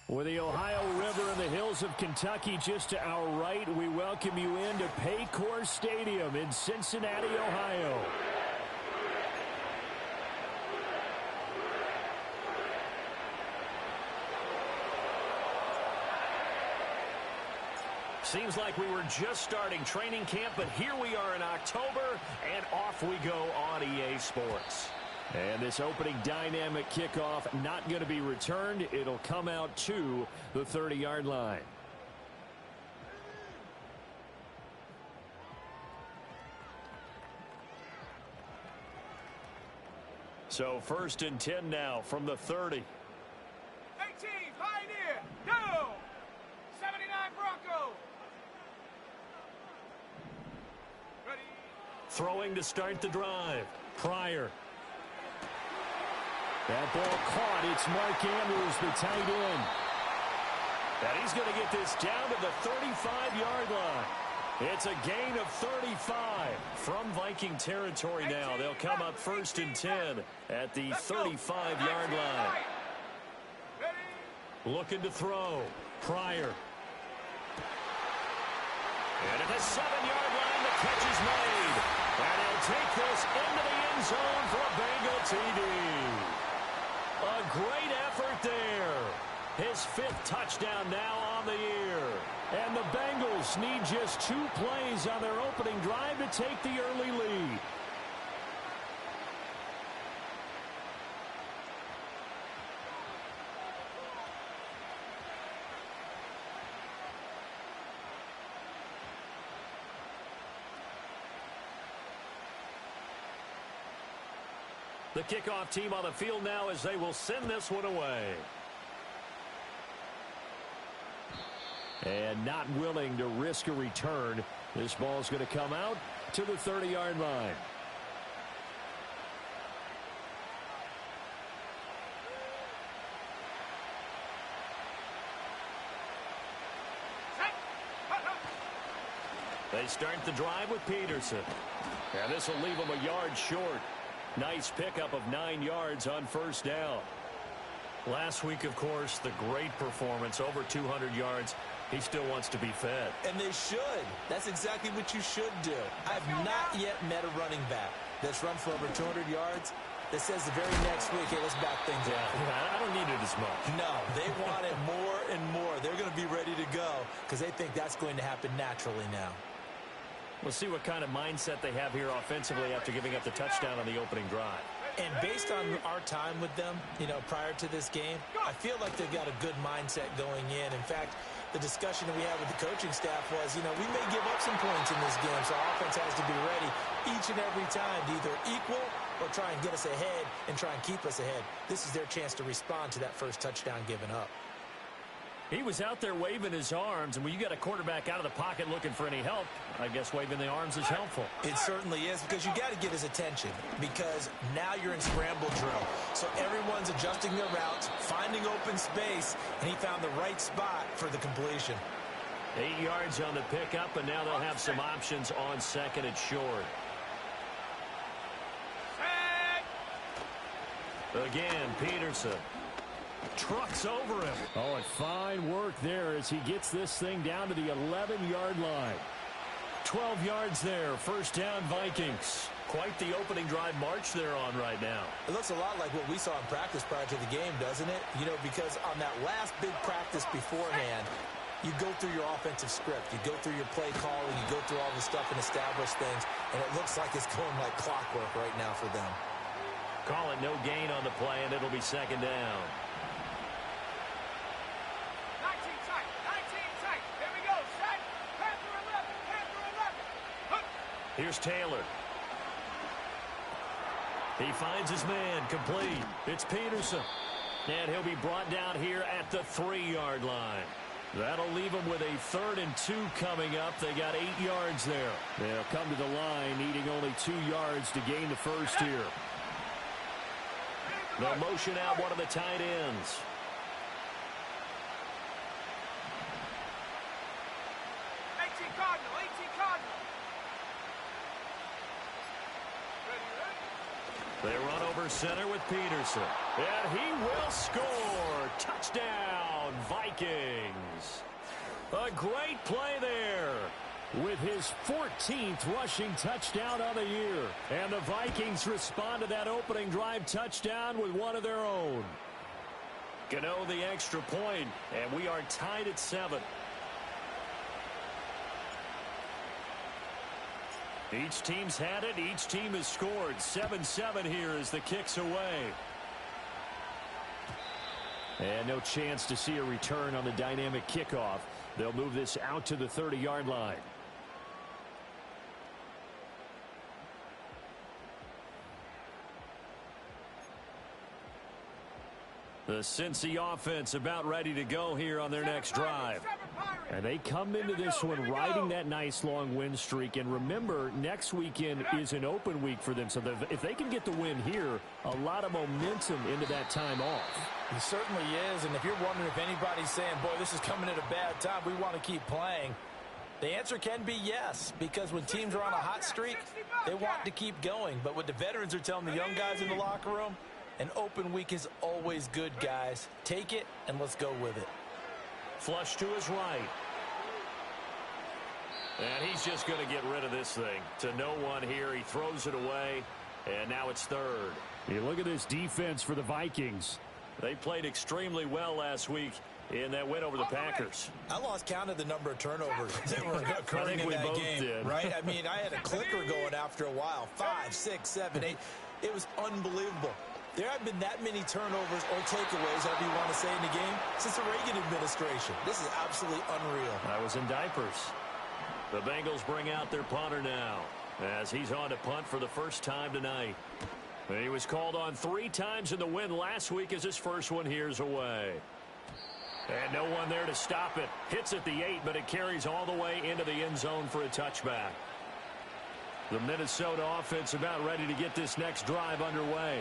With the Ohio River and the hills of Kentucky just to our right, we welcome you into Paycor Stadium in Cincinnati, Ohio. Seems like we were just starting training camp, but here we are in October, and off we go on EA Sports. And this opening dynamic kickoff not going to be returned. It'll come out to the 30-yard line. So 1st and 10 now from the 30. 18, Pioneer, go! 79 Bronco. Ready. Throwing to start the drive. Pryor. That ball caught. It's Mark Andrews, the tight end. And he's going to get this down to the 35-yard line. It's a gain of 35 from Viking territory now. They'll come up 1st and 10 at the 35-yard line. Looking to throw. Pryor. And at the 7-yard line, the catch is made. And he'll take this into the end zone for a Bengal TD. A great effort there. His 5th touchdown now on the year. And the Bengals need just 2 plays on their opening drive to take the early lead. The kickoff team on the field now as they will send this one away. And not willing to risk a return. This ball's going to come out to the 30-yard line. They start the drive with Peterson. And this will leave them a yard short. Nice pickup of 9 yards on 1st down. Last week, of course, the great performance, over 200 yards. He still wants to be fed. And they should. That's exactly what you should do. I've not yet met a running back that's run for over 200 yards that says the very next week, hey, let's back things up. I don't need it as much. No, they want it more and more. They're going to be ready to go because they think that's going to happen naturally now. We'll see what kind of mindset they have here offensively after giving up the touchdown on the opening drive. And based on our time with them, prior to this game, I feel like they've got a good mindset going in. In fact, the discussion that we had with the coaching staff was, we may give up some points in this game, so our offense has to be ready each and every time to either equal or try and get us ahead and try and keep us ahead. This is their chance to respond to that first touchdown given up. He was out there waving his arms, and when you got a quarterback out of the pocket looking for any help, I guess waving the arms is helpful. It certainly is, because you got to get his attention, because now you're in scramble drill. So everyone's adjusting their routes, finding open space, and he found the right spot for the completion. 8 yards on the pickup, and now they'll have some options on 2nd and short. Again, Peterson. Trucks over him. Oh, and fine work there as he gets this thing down to the 11-yard line. 12 yards there. 1st down, Vikings. Quite the opening drive march they're on right now. It looks a lot like what we saw in practice prior to the game, doesn't it? Because on that last big practice beforehand, you go through your offensive script. You go through your play calling. You go through all the stuff and establish things. And it looks like it's going like clockwork right now for them. Call it no gain on the play, and it'll be 2nd down. Here's Taylor. He finds his man, complete. It's Peterson. And he'll be brought down here at the 3-yard line. That'll leave them with a 3rd and 2 coming up. They got 8 yards there. They'll come to the line needing only 2 yards to gain the first here. They'll motion out one of the tight ends. They run over under center with Peterson. And he will score. Touchdown, Vikings. A great play there with his 14th rushing touchdown of the year. And the Vikings respond to that opening drive touchdown with one of their own. Gano the extra point, and we are tied at 7. Each team's had it. Each team has scored. 7-7 here as the kick's away. And no chance to see a return on the dynamic kickoff. They'll move this out to the 30-yard line. The Cincy offense about ready to go here on their next drive. And they come into this one riding that nice long win streak. And remember, next weekend is an open week for them. So if they can get the win here, a lot of momentum into that time off. He certainly is. And if you're wondering if anybody's saying, boy, this is coming at a bad time, we want to keep playing, the answer can be yes. Because when teams are on a hot streak, they want to keep going. But what the veterans are telling the young guys in the locker room, an open week is always good, guys. Take it, and let's go with it. Flush to his right. And he's just going to get rid of this thing. To no one here. He throws it away, and now it's third. You look at this defense for the Vikings. They played extremely well last week in that win over the Packers. I lost count of the number of turnovers that were occurring in that game. Did. Right? I mean, I had a clicker going after a while. 5, 6, 7, 8. It was unbelievable. There haven't been that many turnovers or takeaways, however you want to say, in the game since the Reagan administration. This is absolutely unreal. I was in diapers. The Bengals bring out their punter now as he's on to punt for the first time tonight. He was called on 3 times in the win last week as his first one here's away. And no one there to stop it. Hits at the 8, but it carries all the way into the end zone for a touchback. The Minnesota offense about ready to get this next drive underway.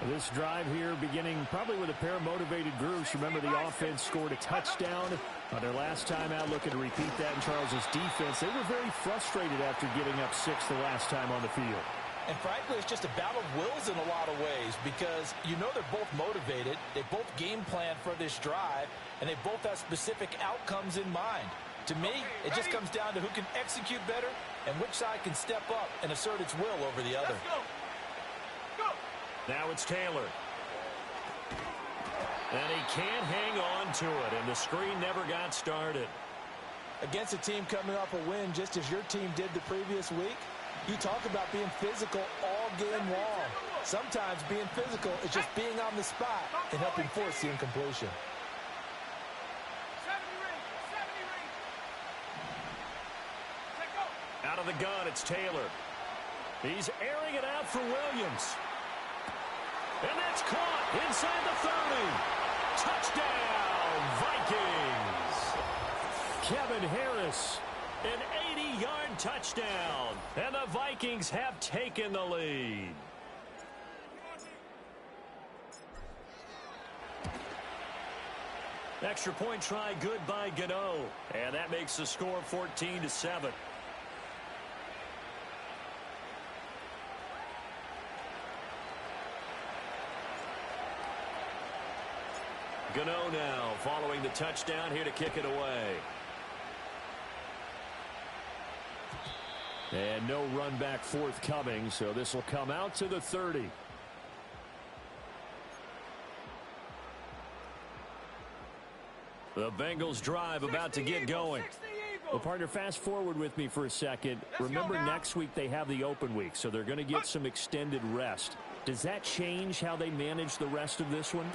This drive here beginning probably with a pair of motivated groups. Remember, the offense scored a touchdown on their last time out, looking to repeat that in Charles's defense. They were very frustrated after giving up 6 the last time on the field. And frankly, it's just a battle of wills in a lot of ways because you know they're both motivated. They both game plan for this drive, and they both have specific outcomes in mind. To me, it just comes down to who can execute better and which side can step up and assert its will over the other. Now it's Taylor. And he can't hang on to it, and the screen never got started. Against a team coming off a win just as your team did the previous week, you talk about being physical all game long. Sometimes being physical is just being on the spot and helping force the incompletion. Out of the gun, it's Taylor. He's airing it out for Williams. And that's caught inside the 30. Touchdown, Vikings. Kevin Harris, an 80-yard touchdown. And the Vikings have taken the lead. Extra point try good by Gano. And that makes the score 14-7. Gano now following the touchdown here to kick it away. And no run back forthcoming, so this will come out to the 30. The Bengals drive about to get going. Well, partner, fast forward with me for a second. Remember, next week they have the open week, so they're going to get some extended rest. Does that change how they manage the rest of this one?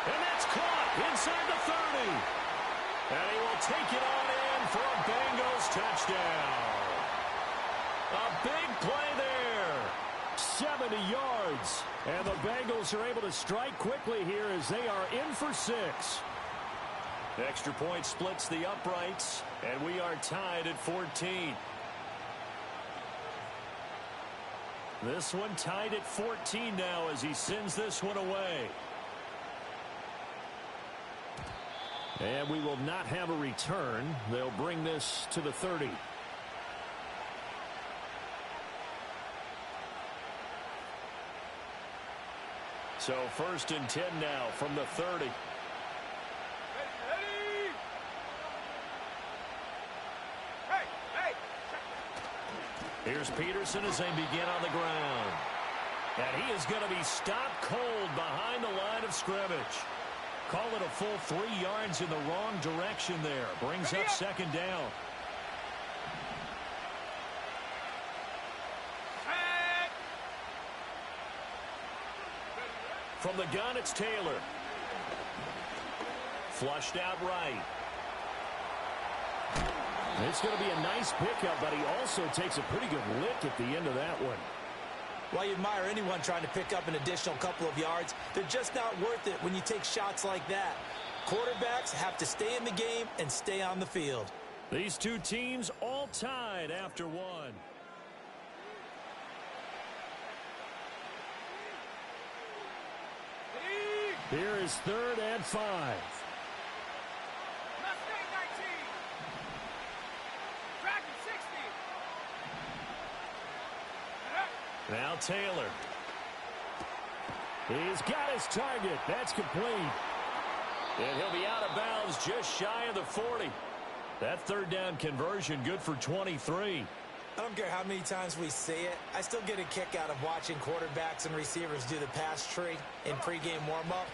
And that's caught inside the 30. And he will take it on in for a Bengals touchdown. A big play there. 70 yards. And the Bengals are able to strike quickly here as they are in for 6. Extra point splits the uprights, and we are tied at 14. This one tied at 14 now as he sends this one away. And we will not have a return. They'll bring this to the 30. So 1st and 10 now from the 30. Here's Peterson as they begin on the ground. And he is going to be stopped cold behind the line of scrimmage. Call it a full 3 yards in the wrong direction there. Brings up 2nd down. From the gun, it's Taylor. Flushed out right. It's going to be a nice pickup, but he also takes a pretty good lick at the end of that one. Well, you admire anyone trying to pick up an additional couple of yards. They're just not worth it when you take shots like that. Quarterbacks have to stay in the game and stay on the field. These two teams all tied after one. Here is 3rd and 5. Now Taylor. He's got his target. That's complete. And he'll be out of bounds just shy of the 40. That 3rd down conversion good for 23. I don't care how many times we say it. I still get a kick out of watching quarterbacks and receivers do the pass tree in pregame warm-up.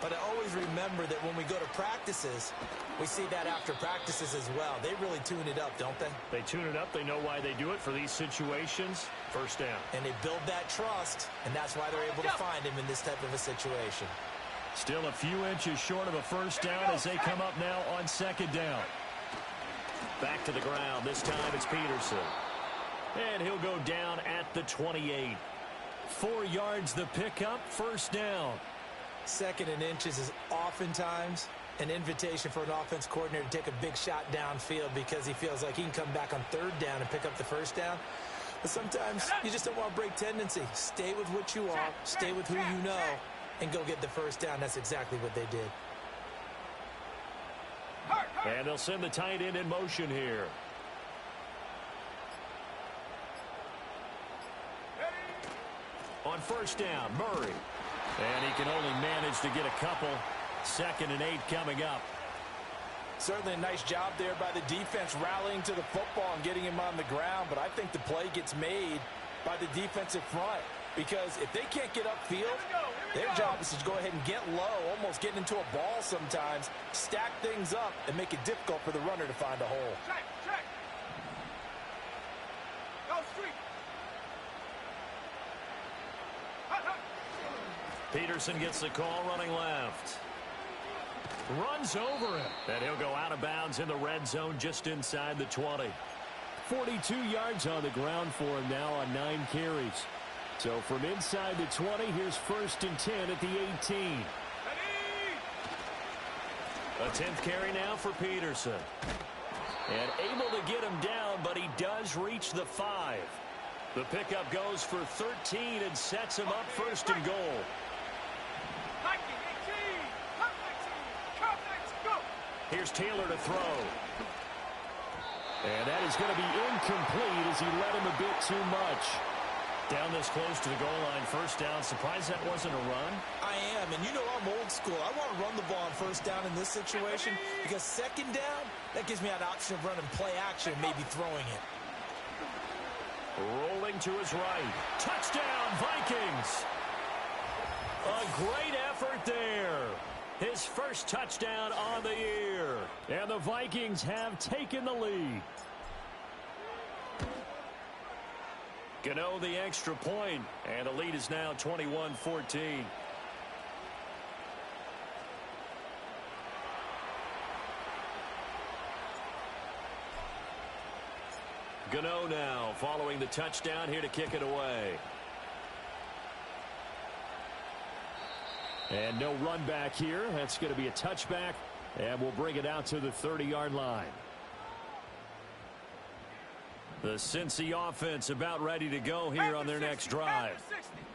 But I always remember that when we go to practices, we see that after practices as well. They really tune it up, don't they? They tune it up. They know why they do it for these situations. 1st down. And they build that trust, and that's why they're able to find him in this type of a situation. Still a few inches short of a 1st down as they come up now on 2nd down. Back to the ground. This time it's Peterson. And he'll go down at the 28. 4 yards the pickup, 1st down. 2nd and inches is oftentimes an invitation for an offense coordinator to take a big shot downfield because he feels like he can come back on 3rd down and pick up the 1st down. But sometimes you just don't want to break tendency. Stay with what you are, stay with who you know, and go get the 1st down. That's exactly what they did. And they'll send the tight end in motion here. On 1st down, Murray. And he can only manage to get a couple. 2nd and 8 coming up. Certainly a nice job there by the defense rallying to the football and getting him on the ground. But I think the play gets made by the defensive front. Because if they can't get upfield, their job is to go ahead and get low, almost get into a ball sometimes, stack things up, and make it difficult for the runner to find a hole. Check. Go street. Peterson gets the call running left. Runs over him. And he'll go out of bounds in the red zone just inside the 20. 42 yards on the ground for him now on 9 carries. So from inside the 20, here's 1st and 10 at the 18. A 10th carry now for Peterson. And able to get him down, but he does reach the 5. The pickup goes for 13 and sets him up 1st and goal. Here's Taylor to throw. And that is going to be incomplete as he led him a bit too much. Down this close to the goal line, 1st down. Surprised that wasn't a run? I am, and you know I'm old school. I want to run the ball on 1st down in this situation because 2nd down, that gives me an option of running play action, maybe throwing it. Rolling to his right. Touchdown, Vikings! A great effort there. His 1st touchdown on the year. And the Vikings have taken the lead. Gano the extra point, and the lead is now 21-14. Gano now following the touchdown here to kick it away. And no run back here. That's going to be a touchback, and we'll bring it out to the 30-yard line. The Cincy offense about ready to go here on their next drive.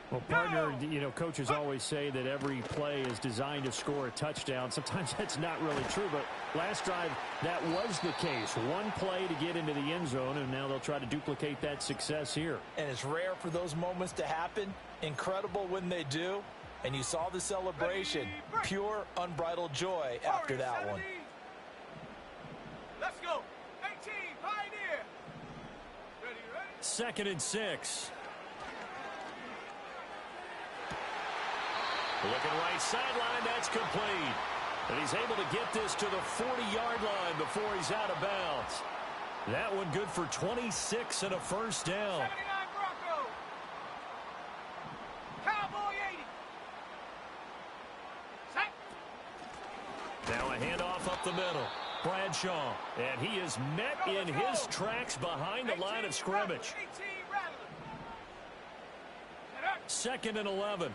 Well, partner, you know, coaches always say that every play is designed to score a touchdown. Sometimes that's not really true, but last drive, that was the case. One play to get into the end zone, and now they'll try to duplicate that success here. And it's rare for those moments to happen. Incredible when they do. And you saw the celebration. Pure, unbridled joy after that one. Let's go. 18, Pioneer. Ready. 2nd and 6. Looking right sideline, that's complete. And he's able to get this to the 40-yard line before he's out of bounds. That one good for 26 and a first down. 79 Broncos. Cowboy 80. Set. Now a handoff up the middle. Bradshaw. And he is met in his tracks behind the line of scrimmage. 18 Rattler. 2nd and 11.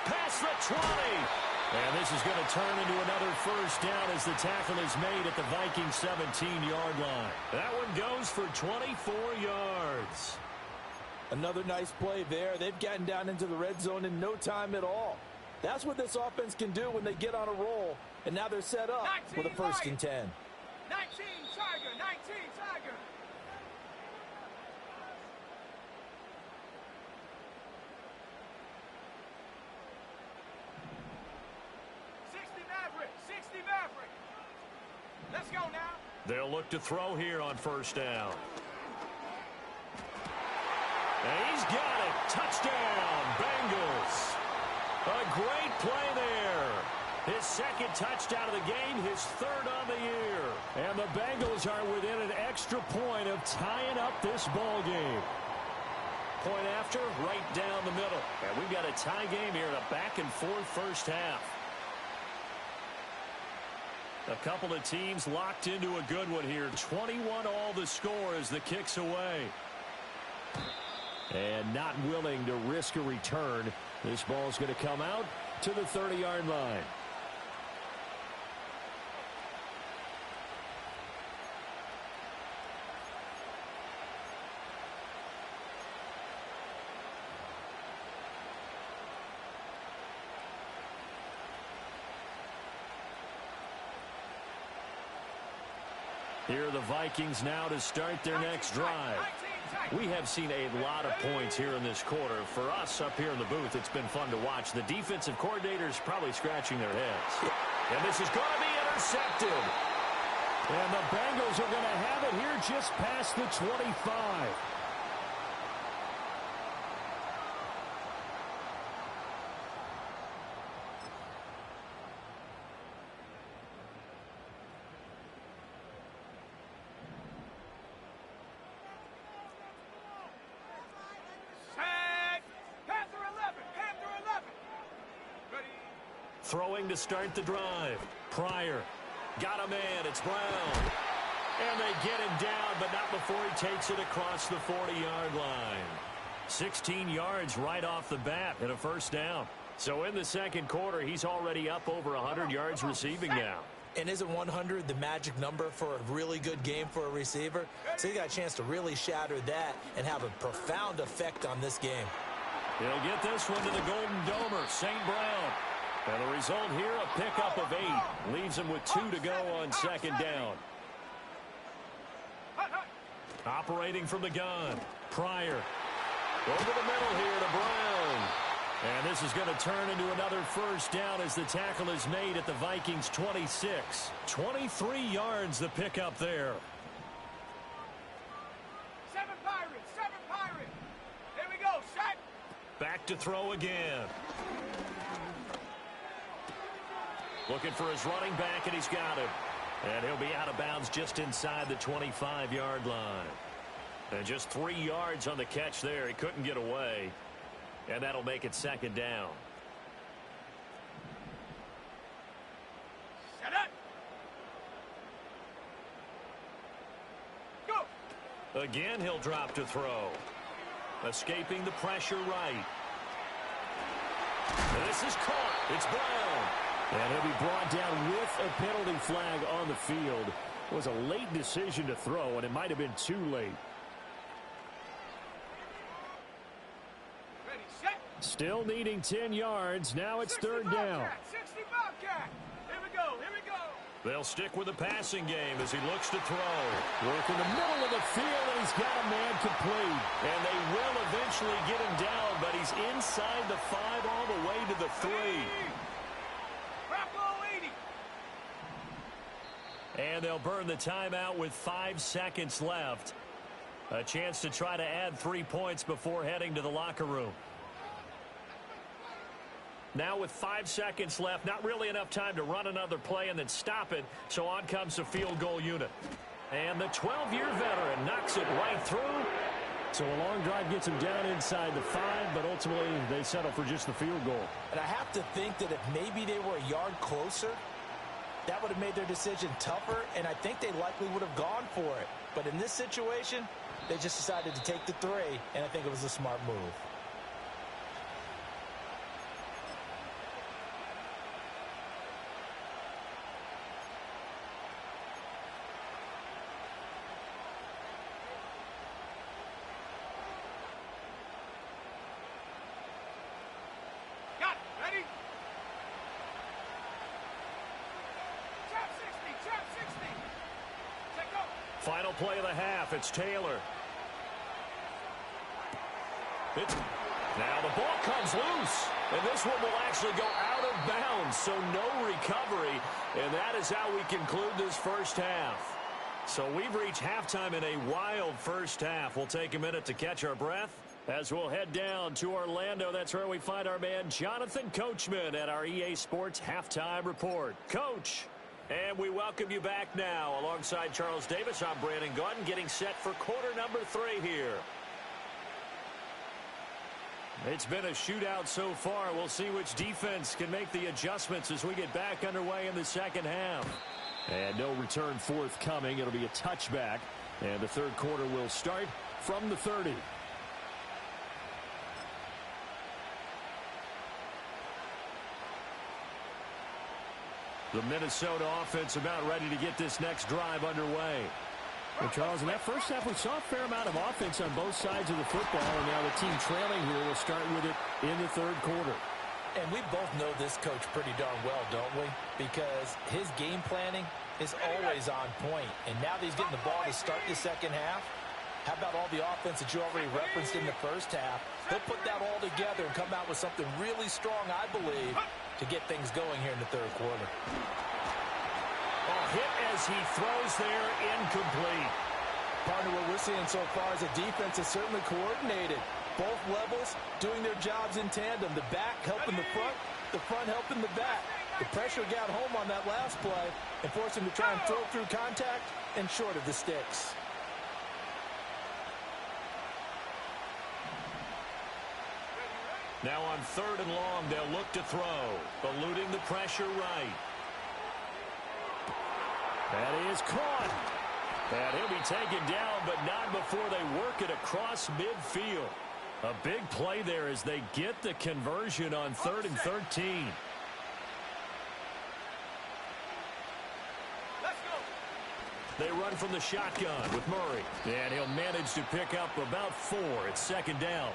Past the 20. And this is going to turn into another first down as the tackle is made at the Vikings 17-yard line. That one goes for 24 yards. Another nice play there. They've gotten down into the red zone in no time at all. That's what this offense can do when they get on a roll. And now they're set up with a 1st and 10. 19 Tiger. 19 Tiger. Maverick. Let's go now. They'll look to throw here on 1st down. And he's got it. Touchdown, Bengals. A great play there. His 2nd touchdown of the game, his 3rd on the year. And the Bengals are within an extra point of tying up this ball game. Point after, right down the middle. And we've got a tie game here in a back-and-forth first half. A couple of teams locked into a good one here. 21 all the score as the kick's away. And not willing to risk a return. This ball's going to come out to the 30-yard line. Here are the Vikings now to start their next drive. We have seen a lot of points here in this quarter. For us up here in the booth, it's been fun to watch. The defensive coordinators probably scratching their heads. And this is going to be intercepted. And the Bengals are going to have it here just past the 25. Throwing to start the drive. Pryor. Got a man. It's Brown. And they get him down, but not before he takes it across the 40-yard line. 16 yards right off the bat and a first down. So in the 2nd quarter, he's already up over 100 yards receiving now. And isn't 100 the magic number for a really good game for a receiver? So he got a chance to really shatter that and have a profound effect on this game. He'll get this one to the Golden Domer, St. Brown. And the result here, a pickup of 8. Leaves him with 2 to go on 2nd down. Operating from the gun. Pryor. Over the middle here to Brown. And this is going to turn into another first down as the tackle is made at the Vikings 26. 23 yards the pickup there. 7 Pirates. There we go, set. Back to throw again. Looking for his running back, and he's got him. And he'll be out of bounds just inside the 25-yard line. And just 3 yards on the catch there. He couldn't get away. And that'll make it 2nd down. Set up. Go. Again, he'll drop to throw. Escaping the pressure right. This is caught. It's Brown. And he'll be brought down with a penalty flag on the field. It was a late decision to throw, and it might have been too late. Ready, set. Still needing 10 yards. Now it's 60 3rd Bobcat, down. 60 Bobcat. Here we go. They'll stick with the passing game as he looks to throw. Work in the middle of the field, and he's got a man complete. And they will eventually get him down, but he's inside the 5 all the way to the 3. And they'll burn the timeout with 5 seconds left. A chance to try to add 3 points before heading to the locker room. Now with 5 seconds left, not really enough time to run another play and then stop it, so on comes the field goal unit. And the 12-year veteran knocks it right through. So a long drive gets him down inside the 5, but ultimately they settle for just the field goal. And I have to think that if maybe they were a yard closer, that would have made their decision tougher, and I think they likely would have gone for it. But in this situation, they just decided to take the 3, and I think it was a smart move. Final play of the half. It's Taylor. Now the ball comes loose. And this one will actually go out of bounds, so no recovery. And that is how we conclude this first half. So we've reached halftime in a wild first half. We'll take a minute to catch our breath as we'll head down to Orlando. That's where we find our man Jonathan Coachman at our EA Sports Halftime Report. Coach. And we welcome you back now. Alongside Charles Davis, I'm Brandon Gunn, getting set for quarter number 3 here. It's been a shootout so far. We'll see which defense can make the adjustments as we get back underway in the second half. And no return forthcoming. It'll be a touchback. And the third quarter will start from the 30. The Minnesota offense about ready to get this next drive underway. Well, Charles, in that first half, we saw a fair amount of offense on both sides of the football, and now the team trailing here will start with it in the third quarter. And we both know this coach pretty darn well, don't we? Because his game planning is always on point. And now that he's getting the ball to start the second half, how about all the offense that you already referenced in the first half? He'll put that all together and come out with something really strong, I believe, to get things going here in the third quarter. Hit as he throws there, incomplete. Partner, what we're seeing so far is a defense that's certainly coordinated. Both levels doing their jobs in tandem. The back helping the front helping the back. The pressure got home on that last play and forced him to try and throw through contact and short of the sticks. Now on 3rd and long, they'll look to throw, eluding the pressure right. That is caught. And he'll be taken down, but not before they work it across midfield. A big play there as they get the conversion on 3rd and 13. They run from the shotgun with Murray. And he'll manage to pick up about 4. It's 2nd down.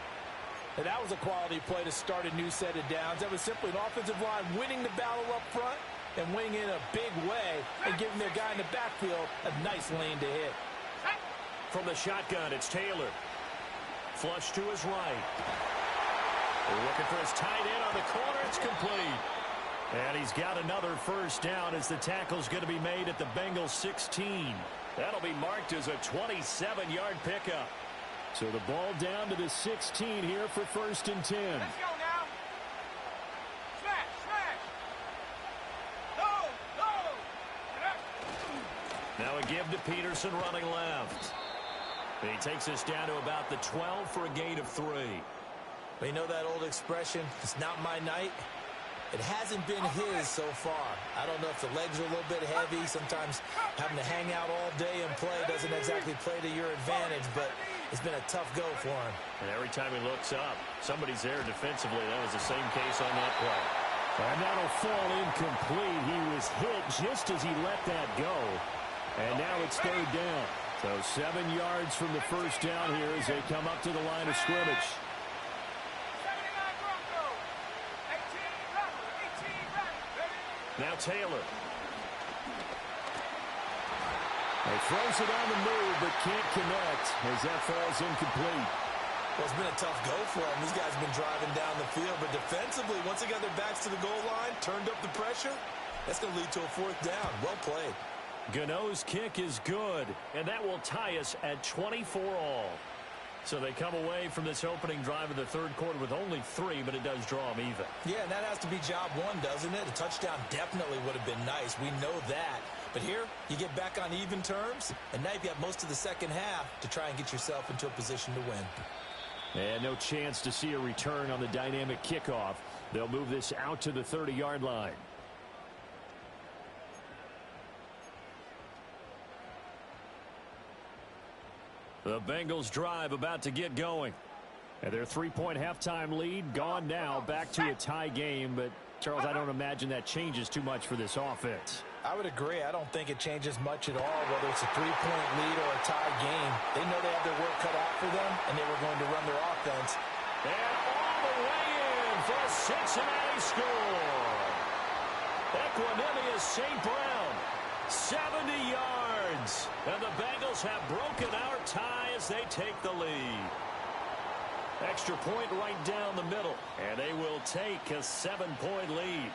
And that was a quality play to start a new set of downs. That was simply an offensive line winning the battle up front and winning in a big way and giving their guy in the backfield a nice lane to hit. From the shotgun, it's Taylor. Flush to his right. They're looking for his tight end on the corner. It's complete. And he's got another first down as the tackle's going to be made at the Bengals 16. That'll be marked as a 27-yard pickup. So the ball down to the 16 here for 1st and 10. Let's go now. Smash, smash. Go. Now a give to Peterson running left. He takes us down to about the 12 for a gain of 3. Well, you know that old expression, it's not my night? It hasn't been his so far. I don't know if the legs are a little bit heavy. Sometimes having to hang out all day and play doesn't exactly play to your advantage, but it's been a tough go for him. And every time he looks up, somebody's there defensively. That was the same case on that play. And that'll fall incomplete. He was hit just as he let that go. And now it's 3rd down. So 7 yards from the first down here as they come up to the line of scrimmage. Now Taylor. He throws it on the move, but can't connect as that falls incomplete. Well, it's been a tough go for them. These guys have been driving down the field, but defensively, once they got their backs to the goal line, turned up the pressure, that's going to lead to a fourth down. Well played. Gano's kick is good, and that will tie us at 24 all. So they come away from this opening drive of the third quarter with only 3, but it does draw them even. Yeah, and that has to be job one, doesn't it? A touchdown definitely would have been nice. We know that. But here, you get back on even terms, and now you have most of the second half to try and get yourself into a position to win. And no chance to see a return on the dynamic kickoff. They'll move this out to the 30-yard line. The Bengals drive about to get going. And their 3-point halftime lead gone now, back to a tie game. But, Charles, I don't imagine that changes too much for this offense. I would agree. I don't think it changes much at all, whether it's a 3-point lead or a tie game. They know they have their work cut out for them, and they were going to run their offense. And all the way in for a Cincinnati score. Equanimous St. Brown, 70 yards. And the Bengals have broken our tie as they take the lead. Extra point right down the middle, and they will take a 7-point lead.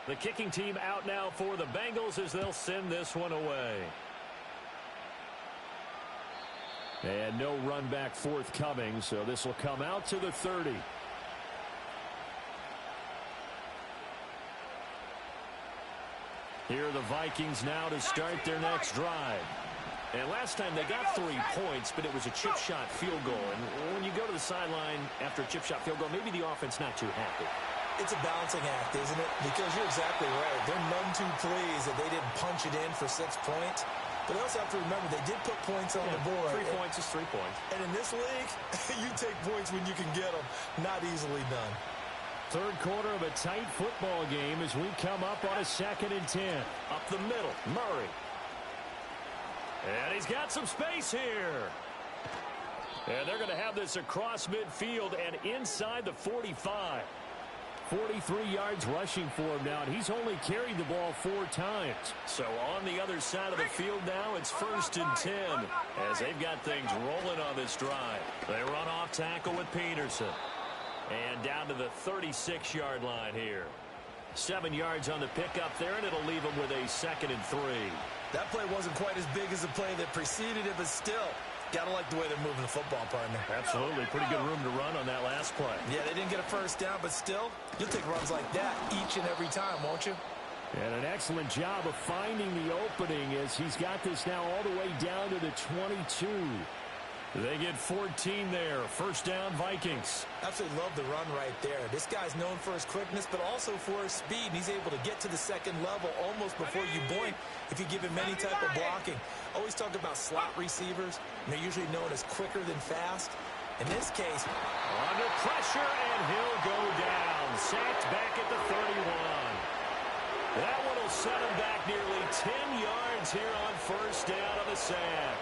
The kicking team out now for the Bengals as they'll send this one away. And no run back forthcoming, so this will come out to the 30. Here are the Vikings now to start their next drive. And last time they got 3 points, but it was a chip shot field goal. And when you go to the sideline after a chip shot field goal, maybe the offense not too happy. It's a balancing act, isn't it? Because you're exactly right. They're none too pleased that they didn't punch it in for 6 points. But they also have to remember they did put points on the board. 3 points is 3 points. And in this league, you take points when you can get them. Not easily done. Third quarter of a tight football game as we come up on a 2nd and 10. Up the middle, Murray. And he's got some space here. And they're going to have this across midfield and inside the 45. 43 yards rushing for him now, and he's only carried the ball 4 times. So on the other side of the field now, it's 1st and 10 as they've got things rolling on this drive. They run off tackle with Peterson. And down to the 36-yard line here. 7 yards on the pickup there, and it'll leave them with a 2nd and 3. That play wasn't quite as big as the play that preceded it, but still, gotta like the way they're moving the football, partner. Absolutely. Pretty good room to run on that last play. Yeah, they didn't get a first down, but still, you'll take runs like that each and every time, won't you? And an excellent job of finding the opening as he's got this now all the way down to the 22. They get 14 there. First down, Vikings. Absolutely love the run right there. This guy's known for his quickness, but also for his speed. And he's able to get to the second level almost before you blink if you give him any type of blocking. Always talk about slot receivers, and they're usually known as quicker than fast. In this case, under pressure, and he'll go down. Sacked back at the 31. That one will set him back nearly 10 yards here on first down on the sack.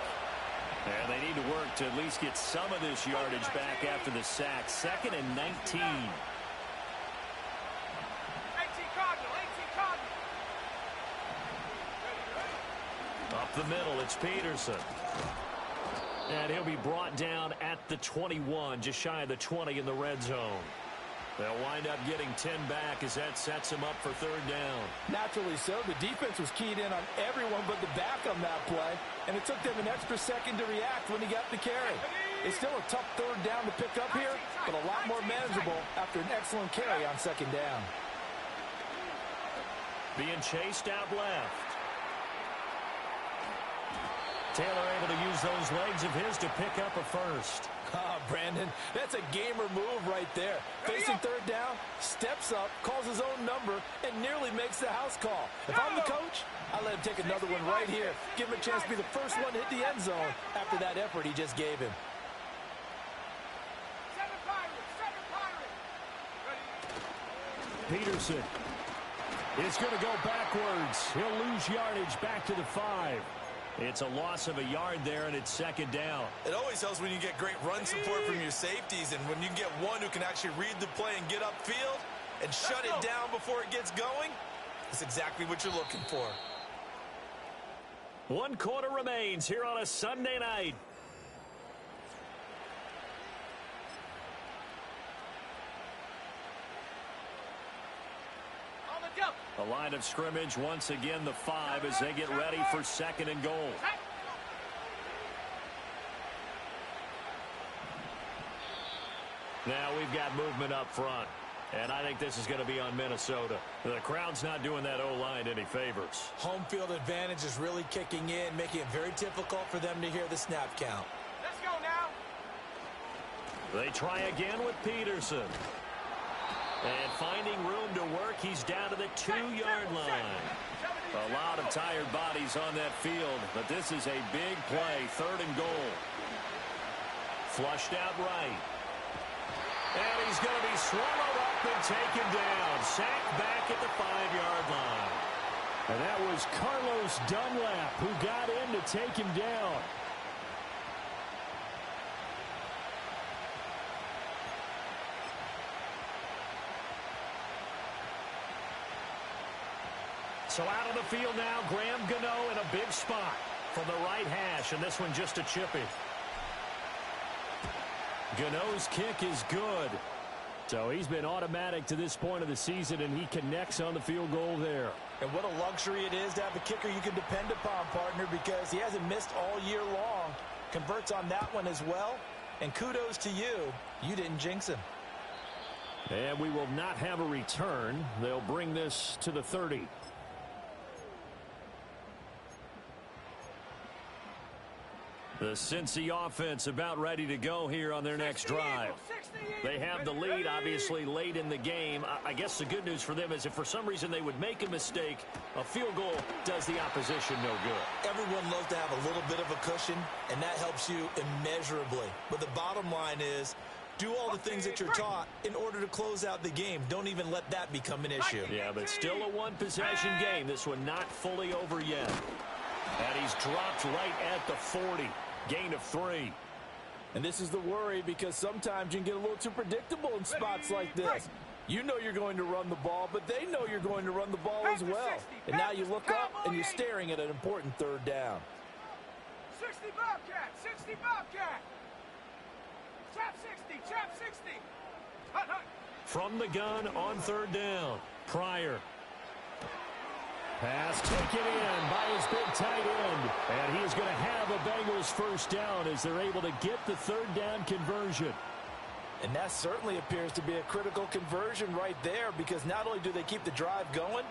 And they need to work to at least get some of this yardage back after the sack. 2nd and 19. 18 Cardinal. Up the middle, it's Peterson. And he'll be brought down at the 21, just shy of the 20 in the red zone. They'll wind up getting 10 back as that sets him up for 3rd down. Naturally so. The defense was keyed in on everyone but the back on that play, and it took them an extra second to react when he got the carry. It's still a tough 3rd down to pick up here, but a lot more manageable after an excellent carry on 2nd down. Being chased out left. Taylor able to use those legs of his to pick up a first. Ah, Brandon, that's a gamer move right there. Facing 3rd down, steps up, calls his own number, and nearly makes the house call. If I'm the coach, I let him take another one right here. Give him a chance to be the first one to hit the end zone after that effort he just gave him. 7 Pirates. Peterson is going to go backwards. He'll lose yardage back to the 5. It's a loss of a yard there, and it's second down. It always helps when you get great run support from your safeties, and when you get one who can actually read the play and get upfield and shut it down before it gets going, that's exactly what you're looking for. 1 quarter remains here on a Sunday night. The line of scrimmage, once again, the 5 as they get ready for second and goal. Now we've got movement up front, and I think this is going to be on Minnesota. The crowd's not doing that O-line any favors. Home field advantage is really kicking in, making it very difficult for them to hear the snap count. Let's go now. They try again with Peterson. And finding room to work, he's down to the 2-yard line. A lot of tired bodies on that field, but this is a big play, third and goal. Flushed out right. And he's going to be swallowed up and taken down. Sacked back at the 5-yard line. And that was Carlos Dunlap who got in to take him down. So out of the field now, Graham Gano in a big spot from the right hash, and this one just a chippy. Gano's kick is good. So he's been automatic to this point of the season, and he connects on the field goal there. And what a luxury it is to have a kicker you can depend upon, partner, because he hasn't missed all year long. Converts on that one as well. And kudos to you. You didn't jinx him. And we will not have a return. They'll bring this to the 30. The Cincy offense about ready to go here on their next drive. They have the lead, obviously, late in the game. I guess the good news for them is if for some reason they would make a mistake, a field goal does the opposition no good. Everyone loves to have a little bit of a cushion, and that helps you immeasurably. But the bottom line is, do all the things that you're taught in order to close out the game. Don't even let that become an issue. Yeah, but still a one-possession game. This one not fully over yet. And he's dropped right at the 40. Gain of 3. And this is the worry because sometimes you can get a little too predictable in spots like this. You know you're going to run the ball, but they know you're going to run the ball as well. And now you look up and you're staring at an important third down. 60 Bobcat, 60 Bobcat. Trap 60, trap 60. Hut, hut. From the gun on third down. Pryor. Pass taken in by his big tight end. And he is going to have a Bengals first down as they're able to get the third down conversion. And that certainly appears to be a critical conversion right there because not only do they keep the drive going,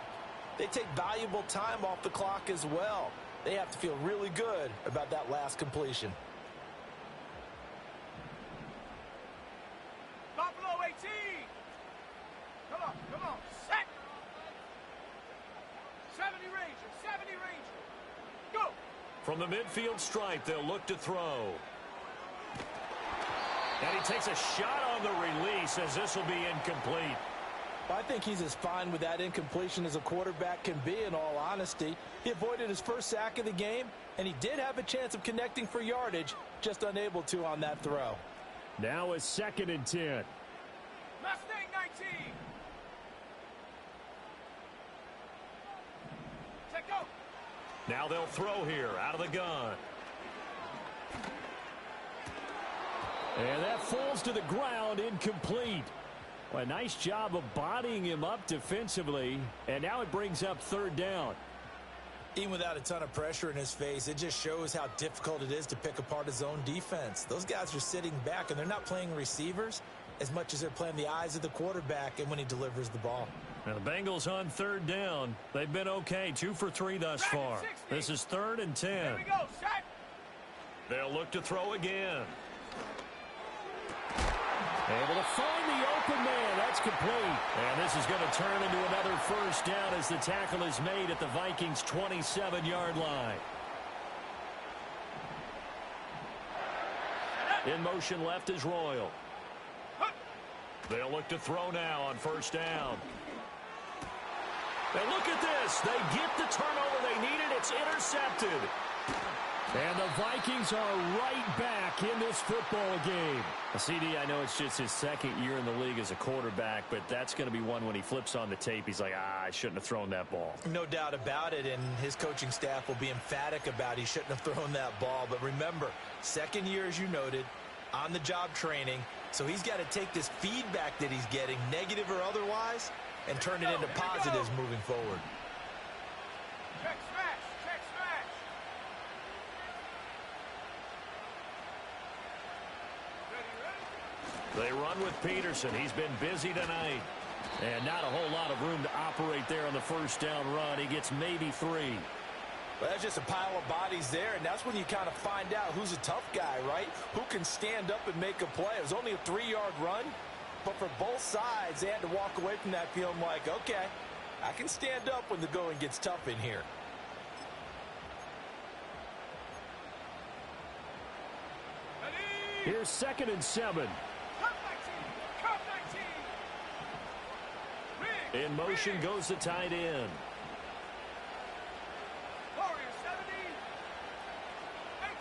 they take valuable time off the clock as well. They have to feel really good about that last completion. Buffalo 18. Come on, set. 70 Ranger, 70 Ranger. Go. From the midfield stripe, they'll look to throw. And he takes a shot on the release as this will be incomplete. I think he's as fine with that incompletion as a quarterback can be, in all honesty. He avoided his first sack of the game, and he did have a chance of connecting for yardage, just unable to on that throw. Now a 2nd and 10. Mustang 19. Check go. Now they'll throw here out of the gun. And that falls to the ground, incomplete. Well, a nice job of bodying him up defensively, and now it brings up third down. Even without a ton of pressure in his face, it just shows how difficult it is to pick apart his own defense. Those guys are sitting back, and they're not playing receivers as much as they're playing the eyes of the quarterback and when he delivers the ball. Now the Bengals on third down. They've been okay, 2 for 3 thus far. This is 3rd and 10. Here we go, set. They'll look to throw again. Able to find the open man. That's complete. And this is going to turn into another first down as the tackle is made at the Vikings' 27-yard line. In motion left is Royal. They'll look to throw now on first down. And look at this. They get the turnover they needed. It's intercepted. And the Vikings are right back in this football game. CD, I know it's just his second year in the league as a quarterback, but that's going to be one when he flips on the tape. He's like, I shouldn't have thrown that ball. No doubt about it, and his coaching staff will be emphatic about he shouldn't have thrown that ball. But remember, second year, as you noted, on-the-job training, so he's got to take this feedback that he's getting, negative or otherwise, and turn it into positives moving forward. Check smash. Check smash. They run with Peterson. He's been busy tonight. And not a whole lot of room to operate there on the first down run. He gets maybe 3. Well, that's just a pile of bodies there, and that's when you kind of find out who's a tough guy, right? Who can stand up and make a play. It was only a 3-yard run, but for both sides, they had to walk away from that feeling like, okay, I can stand up when the going gets tough in here. Here's 2nd and 7. In motion goes the tight end. Warrior 70.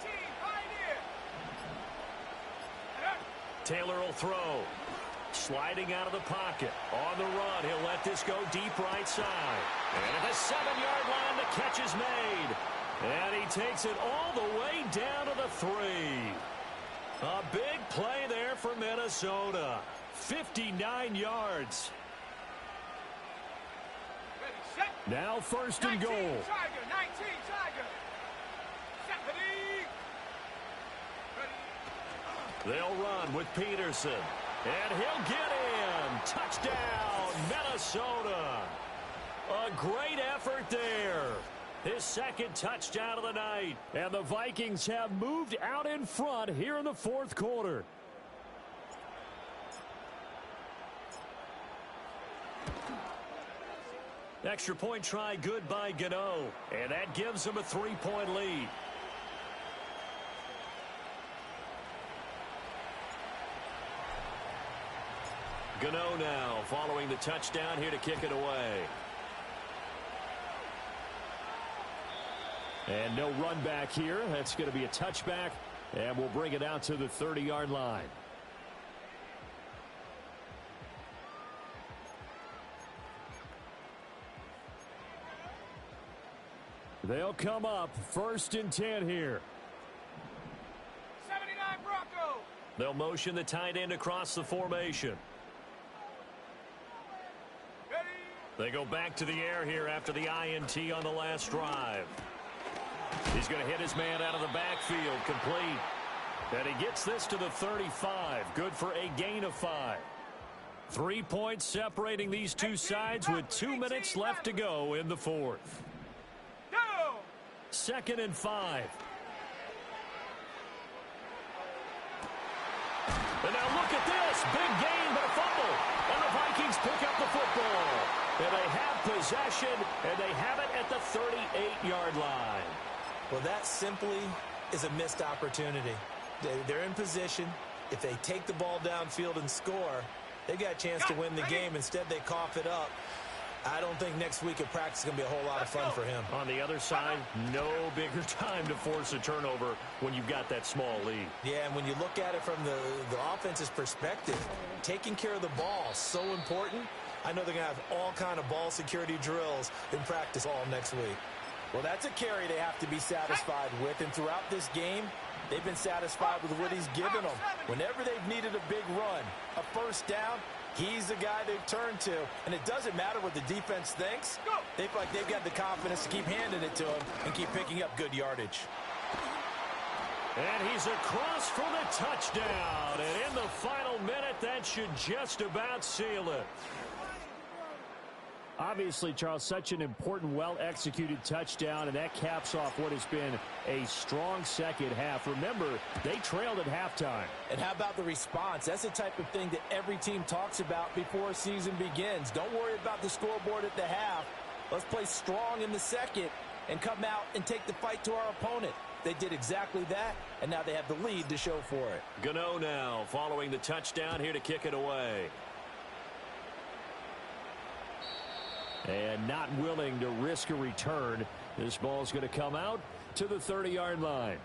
18. Pioneer. Taylor will throw. Sliding out of the pocket. On the run, he'll let this go deep right side. And at the 7-yard line, the catch is made. And he takes it all the way down to the 3. A big play there for Minnesota. 59 yards. Now 1st and goal. 19 Tiger. They'll run with Peterson. And he'll get in. Touchdown, Minnesota. A great effort there. His 2nd touchdown of the night. And the Vikings have moved out in front here in the 4th quarter. Extra point try good by Gano. And that gives them a 3-point lead. Gano now following the touchdown here to kick it away. And no run back here. That's going to be a touchback. And we'll bring it out to the 30-yard line. They'll come up 1st and 10 here. 79 Bronco. They'll motion the tight end across the formation. Ready. They go back to the air here after the INT on the last drive. He's going to hit his man out of the backfield, complete. And he gets this to the 35. Good for a gain of 5. 3 points separating these two sides with 2 minutes left to go in the 4th. 2nd and 5. And now look at this. Big gain, but a fumble. And the Vikings pick up the football. And they have possession, and they have it at the 38-yard line. Well, that simply is a missed opportunity. They're in position. If they take the ball downfield and score, they got a chance to win the game. Instead, they cough it up. I don't think next week at practice is going to be a whole lot of fun for him. On the other side, no bigger time to force a turnover when you've got that small lead. Yeah, and when you look at it from the offense's perspective, taking care of the ball is so important. I know they're going to have all kind of ball security drills in practice all next week. Well, that's a carry they have to be satisfied with, and throughout this game, they've been satisfied with what he's given them. Whenever they've needed a big run, a first down, he's the guy they've turned to, and it doesn't matter what the defense thinks. They feel like they've got the confidence to keep handing it to him and keep picking up good yardage. And he's across for the touchdown. And in the final minute, that should just about seal it. Obviously, Charles, such an important, well-executed touchdown, and that caps off what has been a strong second half. Remember, they trailed at halftime. And how about the response? That's the type of thing that every team talks about before a season begins. Don't worry about the scoreboard at the half. Let's play strong in the second and come out and take the fight to our opponent. They did exactly that, and now they have the lead to show for it. Gano now following the touchdown here to kick it away. And not willing to risk a return. This ball's going to come out to the 30-yard line.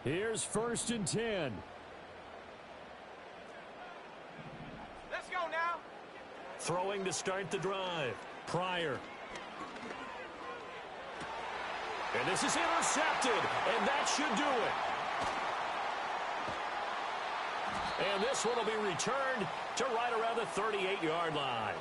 Here's 1st and 10. Let's go now. Throwing to start the drive. Pryor. And this is intercepted, and that should do it. And this one will be returned to right around the 38-yard line.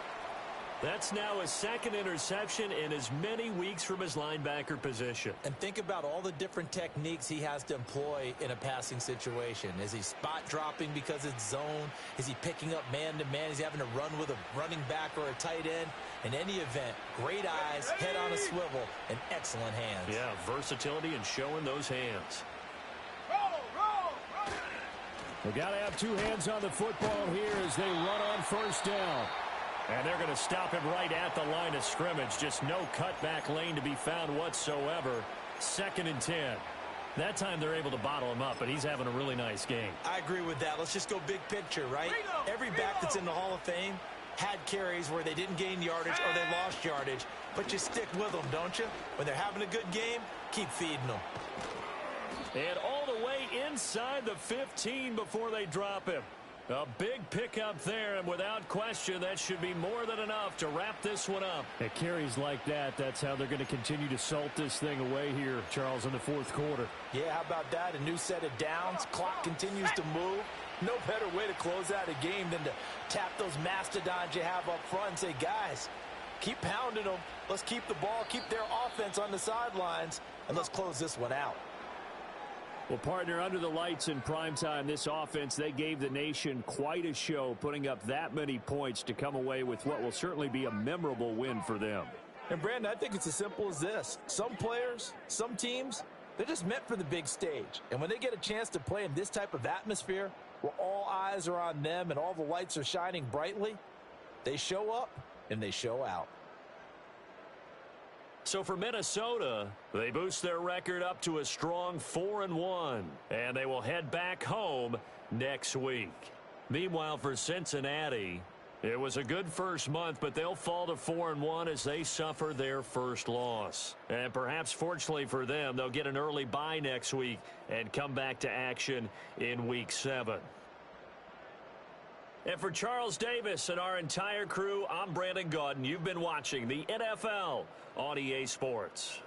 That's now his 2nd interception in as many weeks from his linebacker position. And think about all the different techniques he has to employ in a passing situation. Is he spot dropping because it's zone? Is he picking up man-to-man? Is he having to run with a running back or a tight end? In any event, great eyes, head on a swivel, and excellent hands. Yeah, versatility and showing those hands. Roll. They got to have 2 hands on the football here as they run on 1st down. And they're going to stop him right at the line of scrimmage. Just no cutback lane to be found whatsoever. 2nd and 10. That time they're able to bottle him up, but he's having a really nice game. I agree with that. Let's just go big picture, right? Every back that's in the Hall of Fame had carries where they didn't gain yardage or they lost yardage. But you stick with them, don't you? When they're having a good game, keep feeding them. And all the way inside the 15 before they drop him. A big pickup there, and without question, that should be more than enough to wrap this one up. At carries like that, that's how they're going to continue to salt this thing away here, Charles, in the 4th quarter. Yeah, how about that? A new set of downs. Clock continues to move. No better way to close out a game than to tap those mastodons you have up front and say, guys, keep pounding them. Let's keep the ball, keep their offense on the sidelines, and let's close this one out. Well, partner, under the lights in primetime, this offense, they gave the nation quite a show, putting up that many points to come away with what will certainly be a memorable win for them. And, Brandon, I think it's as simple as this. Some players, some teams, they're just meant for the big stage. And when they get a chance to play in this type of atmosphere, where all eyes are on them and all the lights are shining brightly, they show up and they show out. So for Minnesota, they boost their record up to a strong 4-1, and they will head back home next week. Meanwhile, for Cincinnati, it was a good first month, but they'll fall to 4-1 as they suffer their first loss. And perhaps fortunately for them, they'll get an early bye next week and come back to action in Week 7. And for Charles Davis and our entire crew, I'm Brandon Gaudin. You've been watching the NFL on EA Sports.